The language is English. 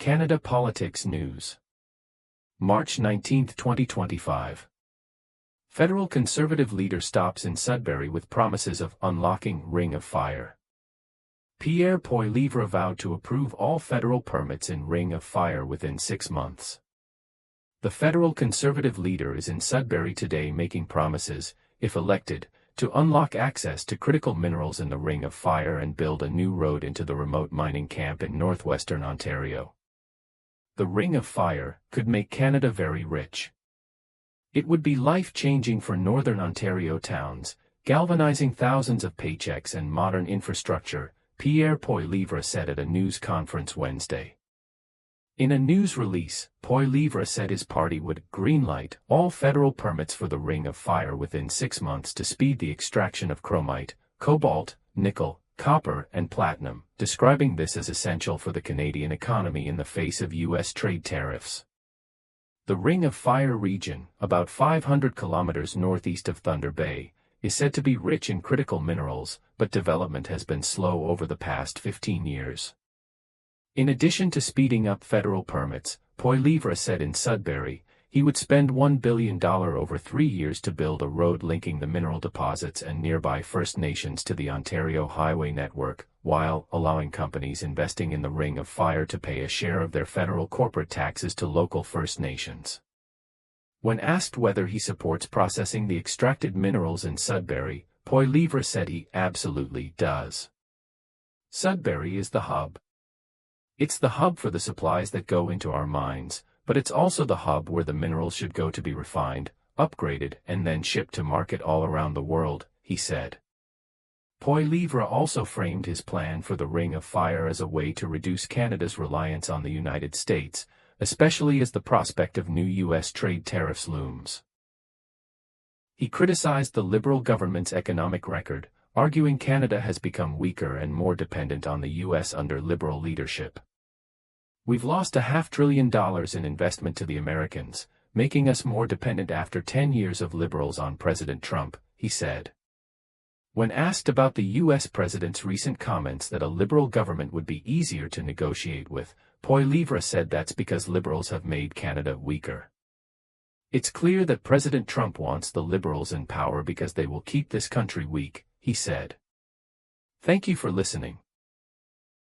Canada Politics News. March 19, 2025. Federal Conservative leader stops in Sudbury with promises of unlocking Ring of Fire. Pierre Poilievre vowed to approve all federal permits in Ring of Fire within 6 months. The federal Conservative leader is in Sudbury today making promises, if elected, to unlock access to critical minerals in the Ring of Fire and build a new road into the remote mining camp in northwestern Ontario. The Ring of Fire could make Canada very rich. It would be life-changing for northern Ontario towns, galvanizing thousands of paychecks and modern infrastructure, Pierre Poilievre said at a news conference Wednesday. In a news release, Poilievre said his party would greenlight all federal permits for the Ring of Fire within 6 months to speed the extraction of chromite, cobalt, nickel, copper, and platinum, describing this as essential for the Canadian economy in the face of U.S. trade tariffs. The Ring of Fire region, about 500 kilometers northeast of Thunder Bay, is said to be rich in critical minerals, but development has been slow over the past 15 years. In addition to speeding up federal permits, Poilievre said in Sudbury, he would spend $1 billion over 3 years to build a road linking the mineral deposits and nearby First Nations to the Ontario highway network, while allowing companies investing in the Ring of Fire to pay a share of their federal corporate taxes to local First Nations. When asked whether he supports processing the extracted minerals in Sudbury, Poilievre said he absolutely does. Sudbury is the hub. It's the hub for the supplies that go into our mines, but it's also the hub where the minerals should go to be refined, upgraded, and then shipped to market all around the world, he said. Poilievre also framed his plan for the Ring of Fire as a way to reduce Canada's reliance on the United States, especially as the prospect of new U.S. trade tariffs looms. He criticized the Liberal government's economic record, arguing Canada has become weaker and more dependent on the U.S. under Liberal leadership. We've lost $500 billion in investment to the Americans, making us more dependent after 10 years of Liberals on President Trump, he said. When asked about the U.S. president's recent comments that a Liberal government would be easier to negotiate with, Poilievre said that's because Liberals have made Canada weaker. It's clear that President Trump wants the Liberals in power because they will keep this country weak, he said. Thank you for listening.